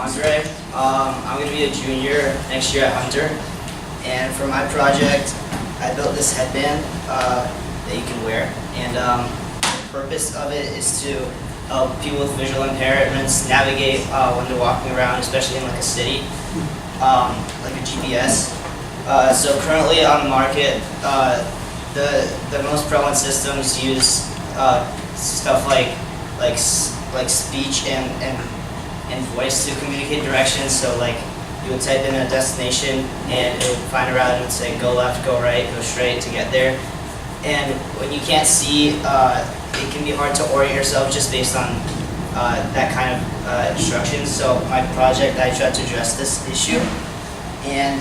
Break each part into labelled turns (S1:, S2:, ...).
S1: Andre. I'm going to be a junior next year at Hunter. And for my project, I built this headband that you can wear. And the purpose of it is to help people with visual impairments navigate when they're walking around, especially in like a city, like a GPS. So currently on the market, the most prevalent systems use stuff like speech and voice to communicate directions. So like you would type in a destination and it would find a route and it would say go left, go right, go straight to get there. And when you can't see, it can be hard to orient yourself just based on that kind of instructions. So my project, I tried to address this issue. And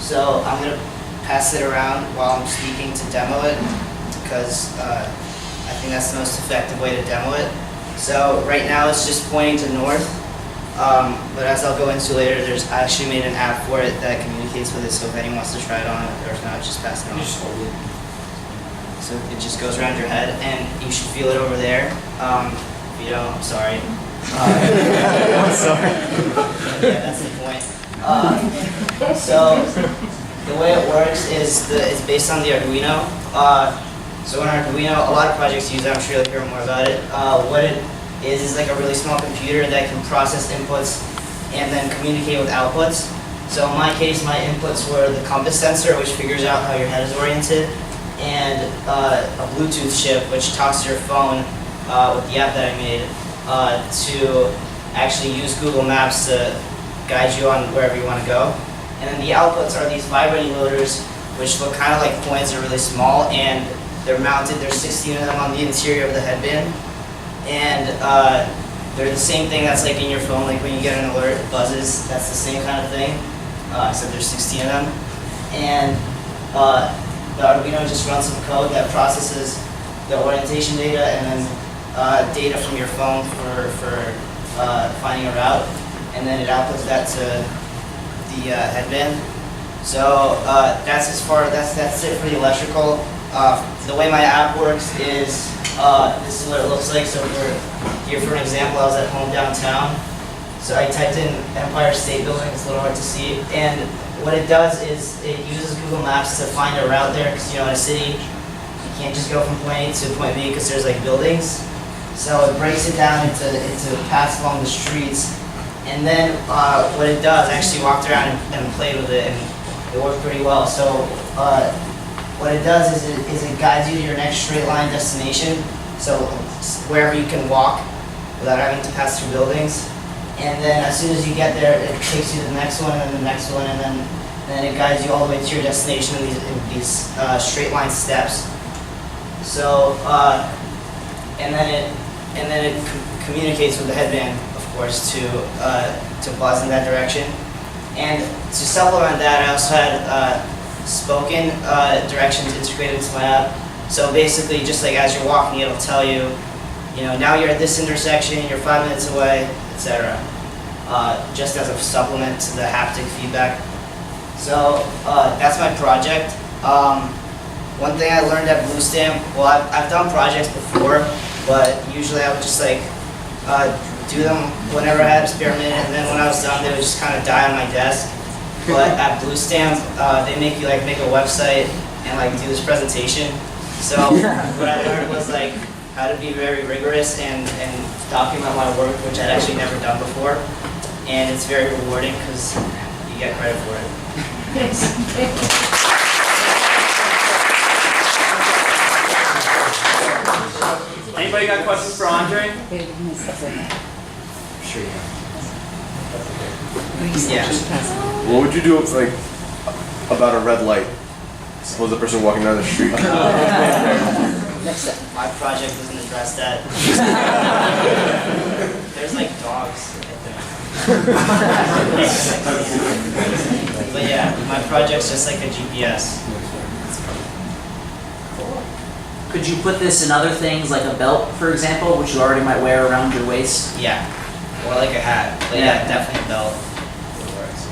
S1: so I'm going to pass it around while I'm speaking to demo it, because I think that's the most effective way to demo it. So right now it's just pointing to north, but as I'll go into later, I actually made an app for it that communicates with it, so if anyone wants to try it on, or if not, just pass it on. So it just goes around your head, and you should feel it over there. If you don't, I'm sorry. I'm sorry. Yeah, that's the point. So the way it works is it's based on the Arduino. So in Arduino, a lot of projects use it. I'm sure you'll hear more about it. What it is like a really small computer that can process inputs and then communicate with outputs. So in my case, my inputs were the compass sensor, which figures out how your head is oriented, and a Bluetooth chip, which talks to your phone with the app that I made to actually use Google Maps to guide you on wherever you want to go. And then the outputs are these vibrating motors, which look kind of like coins. They're really small, and they're mounted. There's 16 of them on the interior of the headband. And they're the same thing that's like in your phone, like when you get an alert, it buzzes. That's the same kind of thing, except there's 16 of them. And the Arduino just runs some code that processes the orientation data and then data from your phone for finding a route. And then it outputs that to the headband. So that's it for the electrical. The way my app works is this is what it looks like. So here for an example, I was at home downtown. So I typed in Empire State Building. It's a little hard to see. And what it does is it uses Google Maps to find a route there, because in a city you can't just go from point A to point B because there's like buildings. So it breaks it down into paths along the streets. And then what it does, I actually walked around and played with it, and it worked pretty well. So what it does is it guides you to your next straight line destination, so wherever you can walk without having to pass through buildings. And then as soon as you get there, it takes you to the next one, and then the next one, and then it guides you all the way to your destination in these straight line steps. So and then it communicates with the headband, of course, to buzz in that direction. And to supplement that, I also had spoken directions integrated into my app. So basically, just like as you're walking, it'll tell you, now you're at this intersection, you're 5 minutes away, etc. Just as a supplement to the haptic feedback. So that's my project. One thing I learned at Bluestamp, well, I've done projects before, but usually I would just like do them whenever I had a spare minute, and then when I was done, they would just kind of die on my desk. But at Bluestamp, they make you like make a website and like do this presentation. So what I learned was like how to be very rigorous and document my work, which I'd actually never done before. And it's very rewarding because you get credit for it. Thanks.
S2: Anybody got questions for Andre?
S1: Sure, yeah.
S3: What would you do if, like, about a red light? Suppose the person walking down the street.
S1: My project doesn't address that. There's like dogs, I think. But yeah, my project's just like a GPS.
S4: Could you put this in other things, like a belt, for example, which you already might wear around your waist?
S1: Yeah, or like a hat. But yeah, definitely a belt. It works.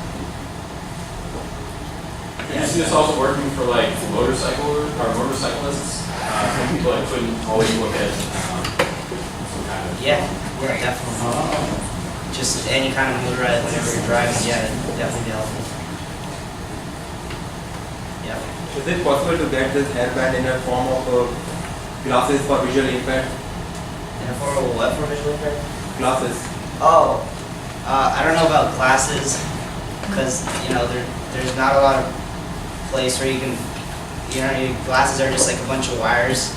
S2: Could you see this also working for like motorcyclists? Some people like couldn't always look at some kind of.
S1: Yeah, definitely. just any kind of motorized whenever you're driving, yeah, it'd definitely be helpful. Yeah.
S5: Is it possible to get this hairband in a form of glasses for visual impaired?
S1: And a form of what for visual impaired?
S5: Glasses.
S1: Oh, I don't know about glasses, because there's not a lot of place where you can, your glasses are just like a bunch of wires,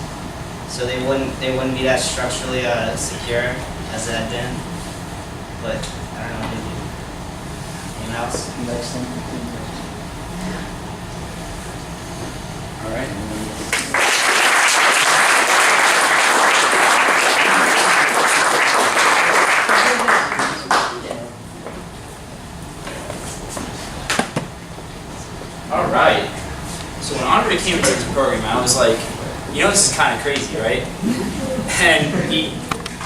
S1: so they wouldn't be that structurally secure as that been. But I don't know, maybe anyone else?
S6: Next thing.
S2: All right. All right. So when Andre came into this program, I was like, this is kind of crazy, right? And